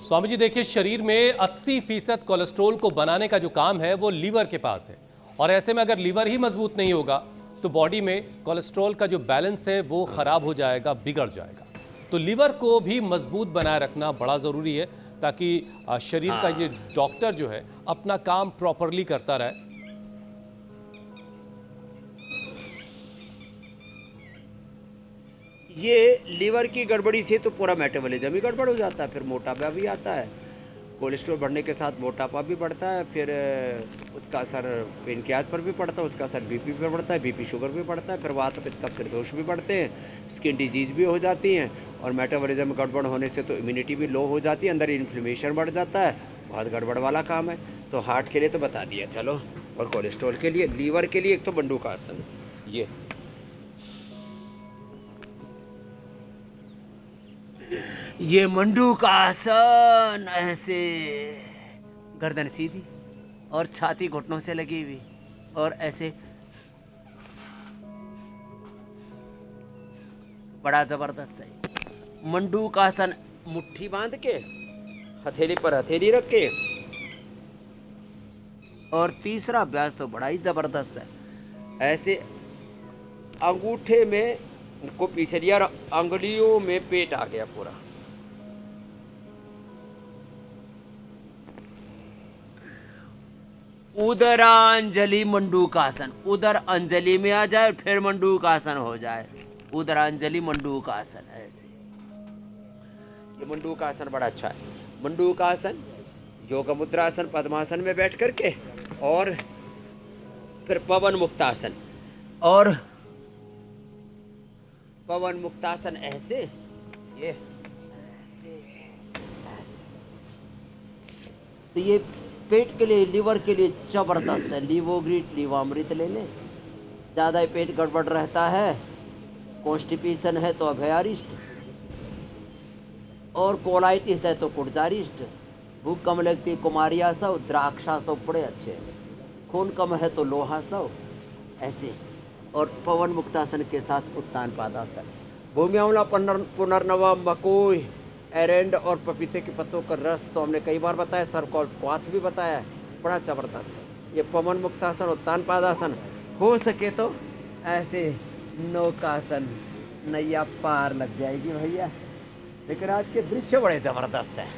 स्वामी जी देखिए, शरीर में 80% कोलेस्ट्रॉल को बनाने का जो काम है वो लीवर के पास है। और ऐसे में अगर लीवर ही मजबूत नहीं होगा तो बॉडी में कोलेस्ट्रॉल का जो बैलेंस है वो खराब हो जाएगा, बिगड़ जाएगा। तो लीवर को भी मजबूत बनाए रखना बड़ा ज़रूरी है ताकि शरीर का ये हाँ, डॉक्टर जो है अपना काम प्रॉपरली करता रहे। ये लीवर की गड़बड़ी से तो पूरा मेटाबॉलिज्म ही गड़बड़ हो जाता है, फिर मोटापा भी आता है। कोलेस्ट्रॉल बढ़ने के साथ मोटापा भी बढ़ता है, फिर उसका असर पेनक्रियाज पर भी पड़ता है, उसका असर बीपी पर पड़ता है, बीपी शुगर भी बढ़ता है, फिर वात पित्त कफ दोष भी बढ़ते हैं, स्किन डिजीज भी हो जाती हैं। और मेटाबॉलिज्म गड़बड़ होने से तो इम्यूनिटी भी लो हो जाती है, अंदर इन्फ्लेमेशन बढ़ जाता है। बहुत गड़बड़ वाला काम है। तो हार्ट के लिए तो बता दिया चलो, और कोलेस्ट्रॉल के लिए, लीवर के लिए एक तो बंडू का आसन, ये मंडू का आसन। ऐसे गर्दन सीधी और छाती घुटनों से लगी हुई, और ऐसे बड़ा जबरदस्त है। मंडू का आसन मुट्ठी बांध के, हथेली पर हथेली रख के। और तीसरा अभ्यास तो बड़ा ही जबरदस्त है। ऐसे अंगूठे में को पीछे लिया, अंगुलियों में पेट आ गया पूरा। उदरांजलि मंडूकासन, उदर अंजलि में आ जाए फिर मंडूकासन हो जाए। उदरांजलि मंडूकासन। ऐसे ये मंडूकासन बड़ा अच्छा है। मंडूकासन, योग मुद्रासन, पद्मासन में बैठ करके, और फिर पवन मुक्तासन। और पवन मुक्तासन ऐसे, ये तो ये पेट के लिए, लीवर के लिए जबरदस्त है। लीवोग्रीट, लीवामृत ले लें। ज़्यादा पेट गड़बड़ रहता है, कॉन्स्टिपेशन है तो अभयारिष्ट, और कोलाइटिस है तो कुर्जारिष्ट, भूख कम लगती कुमारियासव, द्राक्षासव बड़े अच्छे हैं, खून कम है तो लोहासव। ऐसे, और पवन मुक्तासन के साथ उत्तान पादासन। भूमि अमला, पुनर्नवा, मकोई, एरेंड और पपीते के पत्तों का रस तो हमने कई बार बताया, सरकौल क्वाथ भी बताया है। बड़ा जबरदस्त है ये पवन मुक्तासन, उत्तान पादासन। हो सके तो ऐसे नौकासन, नैया पार लग जाएगी भैया। लेकिन आज के दृश्य बड़े जबरदस्त हैं।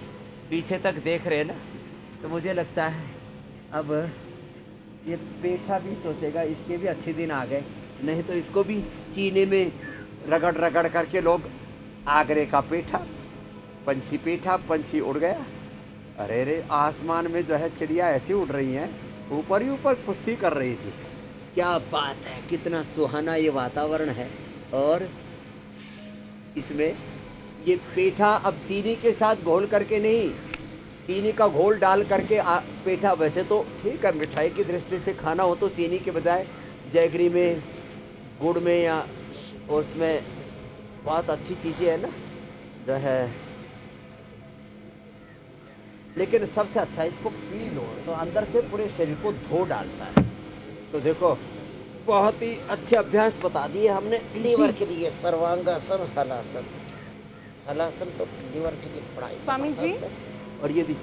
पीछे तक देख रहे हैं ना, तो मुझे लगता है अब ये पेठा भी सोचेगा इसके भी अच्छे दिन आ गए, नहीं तो इसको भी चीनी में रगड़ रगड़ करके लोग, आगरे का पेठा, पंछी पेठा, पंछी उड़ गया। अरे रे, आसमान में जो है चिड़िया ऐसी उड़ रही हैं, ऊपर ही ऊपर कुश्ती कर रही थी। क्या बात है, कितना सुहाना ये वातावरण है। और इसमें ये पेठा अब चीनी के साथ घोल करके नहीं, चीनी का घोल डाल करके पेठा, वैसे तो ठीक है मिठाई की दृष्टि से खाना हो तो चीनी के बजाय जैगरी में, गुड़ में, या उसमें बहुत अच्छी चीज़ें है ना जो है। लेकिन सबसे अच्छा, इसको पी लो तो अंदर से पूरे शरीर को धो डालता है। तो देखो, बहुत ही अच्छे अभ्यास बता दिए हमने लीवर के लिए। सर्वांगासन, हलासन। हलासन तो लीवर के लिए बड़ा स्वामी जी। और ये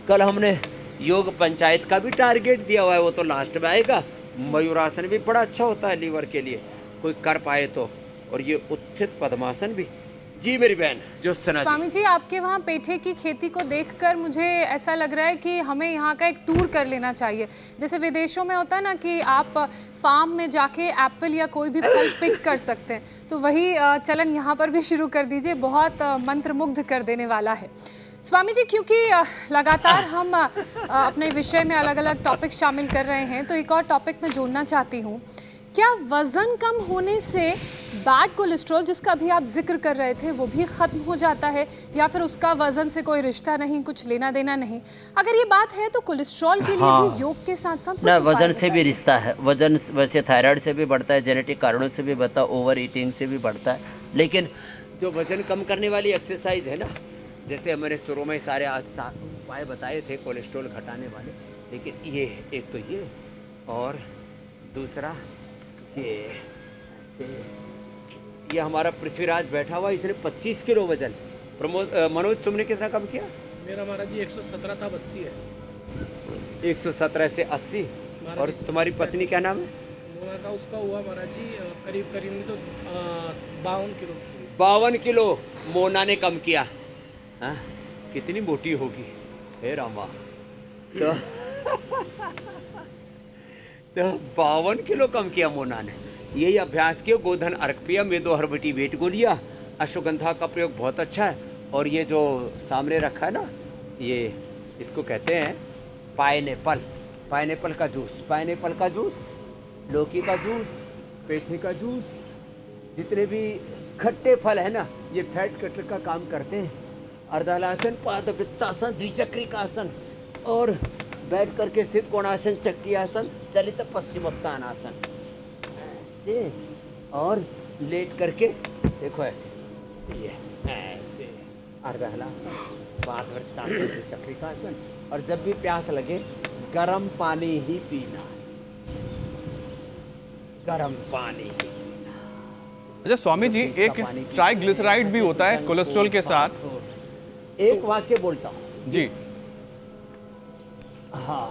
कल हमने योग पंचायत का भी टारगेट दिया हुआ है, वो तो लास्ट में आएगा। मयूरासन भी बड़ा अच्छा होता है लीवर के लिए, कोई कर पाए तो। और ये उत्थित पद्मासन भी। जी मेरी बहन ज्योत्सना स्वामी जी, आपके वहाँ पेठे की खेती को देखकर मुझे ऐसा लग रहा है कि हमें यहाँ का एक टूर कर लेना चाहिए। जैसे विदेशों में होता है ना कि आप फार्म में जाके एप्पल या कोई भी फल पिक कर सकते हैं, तो वही चलन यहाँ पर भी शुरू कर दीजिए। बहुत मंत्रमुग्ध कर देने वाला है। स्वामी जी, क्योंकि लगातार हम अपने विषय में अलग अलग टॉपिक शामिल कर रहे हैं, तो एक और टॉपिक मैं जोड़ना चाहती हूँ। क्या वज़न कम होने से बैड कोलेस्ट्रॉल, जिसका भी आप जिक्र कर रहे थे, वो भी ख़त्म हो जाता है, या फिर उसका वज़न से कोई रिश्ता नहीं, कुछ लेना देना नहीं? अगर ये बात है तो कोलेस्ट्रॉल के लिए भी योग के साथ साथ ना, कुछ उपाय वजन से भी बताइए। रिश्ता है। वजन वैसे थायराइड से भी बढ़ता है, जेनेटिक कारणों से भी बढ़ता है, ओवर ईटिंग से भी बढ़ता है। लेकिन जो वजन कम करने वाली एक्सरसाइज है ना, जैसे मैंने शुरू में सारे आज 7 उपाय बताए थे कोलेस्ट्रॉल घटाने वाले, लेकिन ये एक तो ये, और दूसरा ये हमारा पृथ्वीराज बैठा हुआ, इसने 25 किलो वजन। मनोज तुमने कितना कम किया? मेरा महाराज जी 117 था, 80 है 117 से 80। महाराज और जी। तुम्हारी पत्नी क्या नाम है? मोना का उसका हुआ महाराज जी करीब करीब नहीं तो 52 किलो। 52 किलो मोना ने कम किया। हाँ, कितनी मोटी होगी हे रामा। तो 52 किलो कम किया मोना ने। यही अभ्यास किया। गोधन अर्कपिया में 2 हर्बटी वेट गोलियाँ। अश्वगंधा का प्रयोग बहुत अच्छा है। और ये जो सामने रखा है ना, ये इसको कहते हैं पाइनएप्पल। पाइनएप्पल का जूस, पाइनएप्पल का जूस, लौकी का जूस, पेठे का जूस, जितने भी खट्टे फल है ना, ये फैट कटर का काम करते हैं। अर्धहलासन, पादपित्तासन, द्विचक्रिकासन और बैठ करके स्थित कोणासन, चक्की आसन, चलित पश्चिमोत्तानासन, ऐसे। और लेट करके देखो ऐसे, ये ऐसे अर्धहलासन, पादपित्तासन, द्विचक्रिकासन। और जब भी प्यास लगे गर्म पानी ही पीना, गर्म पानी ही। अच्छा स्वामी जी, एक ट्राइग्लिसराइड भी होता है कोलेस्ट्रॉल के साथ। एक वाक्य बोलता हूँ जी हाँ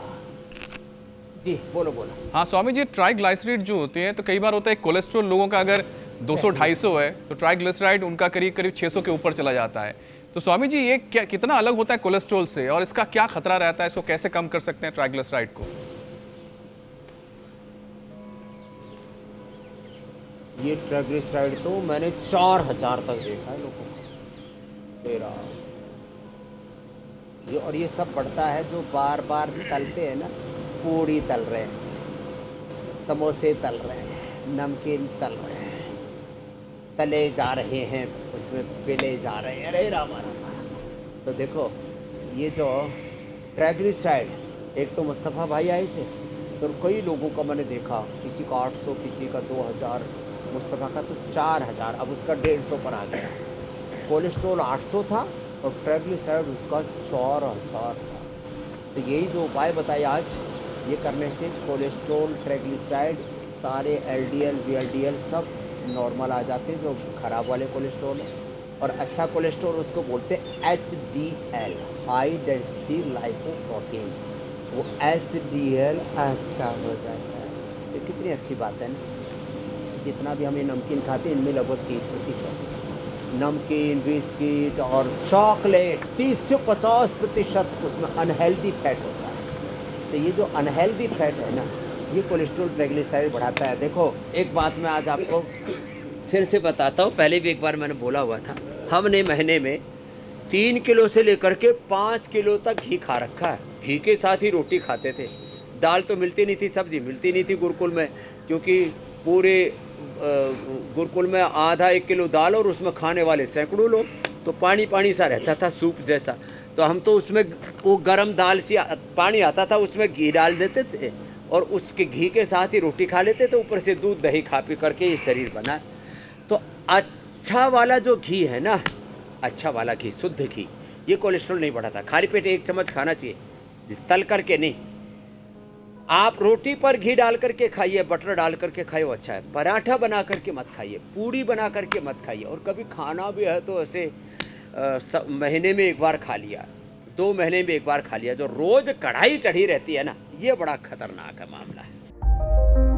जी, बोलो बोलो। हाँ स्वामी जी, ट्राइग्लिसराइड जो होते हैं तो कई बार होता है कोलेस्ट्रॉल लोगों का अगर 200-250 है तो ट्राइग्लिसराइड उनका करीब करीब 600 के ऊपर चला जाता है। तो स्वामी जी, ये क्या कितना अलग होता है कोलेस्ट्रॉल से और इसका क्या खतरा रहता है? इसको कैसे कम कर सकते हैं ट्राइग्लिसराइड को? ये ट्राइग्लिसराइड तो मैंने 4000 तक देखा है लोगों को तेरा। ये और ये सब बढ़ता है जो बार बार तलते हैं ना, पूड़ी तल रहे हैं, समोसे तल रहे हैं, नमकीन तल रहे हैं, तले जा रहे हैं, उसमें पिले जा रहे हैं। अरे रामा रामा। तो देखो ये जो ट्राइग्लिसराइड, एक तो मुस्तफ़ा भाई आए थे तो कई लोगों का मैंने देखा, किसी का 800, किसी का 2000, मुस्तफ़ा का तो 4000, अब उसका 150 पर आ गया। कोलेस्ट्रॉल 800 था और ट्राइग्लिसराइड उसका 4000 था। तो यही जो उपाय बताए आज, ये करने से कोलेस्ट्रॉल, ट्राइग्लिसराइड, सारे LDL, VLDL सब नॉर्मल आ जाते हैं, जो ख़राब वाले कोलेस्ट्रॉल है। और अच्छा कोलेस्ट्रॉल उसको बोलते हैं HDL, हाई डेंसिटी लाइपोप्रोटीन। वो HDL अच्छा हो जाता है। तो कितनी अच्छी बात है ना। जितना भी हम ये नमकीन खाते हैं इनमें लगभग 30% नमकीन, बिस्किट और चॉकलेट, 30 से 50% उसमें अनहेल्दी फैट होता है। तो ये जो अनहेल्दी फैट है ना, ये कोलेस्ट्रॉल, ट्राइग्लिसराइड बढ़ाता है। देखो एक बात मैं आज आपको फिर से बताता हूँ, पहले भी एक बार मैंने बोला हुआ था। हमने महीने में 3 किलो से लेकर के 5 किलो तक घी खा रखा है। घी के साथ ही रोटी खाते थे। दाल तो मिलती नहीं थी, सब्जी मिलती नहीं थी गुरुकुल में, क्योंकि पूरे गुरुकुल में आधा 1 किलो दाल और उसमें खाने वाले सैकड़ों लोग, तो पानी पानी सा रहता था, सूप जैसा। तो हम तो उसमें वो गरम दाल सी पानी आता था, उसमें घी डाल देते थे और उसके घी के साथ ही रोटी खा लेते थे। ऊपर से दूध दही खा पी करके ये शरीर बना। तो अच्छा वाला जो घी है ना, अच्छा वाला घी, शुद्ध घी, ये कोलेस्ट्रॉल नहीं बढ़ाता। खाली पेट 1 चम्मच खाना चाहिए, तल करके नहीं। आप रोटी पर घी डाल करके खाइए, बटर डाल करके खाइए, वो अच्छा है। पराठा बना करके मत खाइए, पूड़ी बना करके मत खाइए। और कभी खाना भी है तो ऐसे महीने में 1 बार खा लिया, 2 महीने में 1 बार खा लिया। जो रोज कढ़ाई चढ़ी रहती है ना, ये बड़ा खतरनाक है मामला है।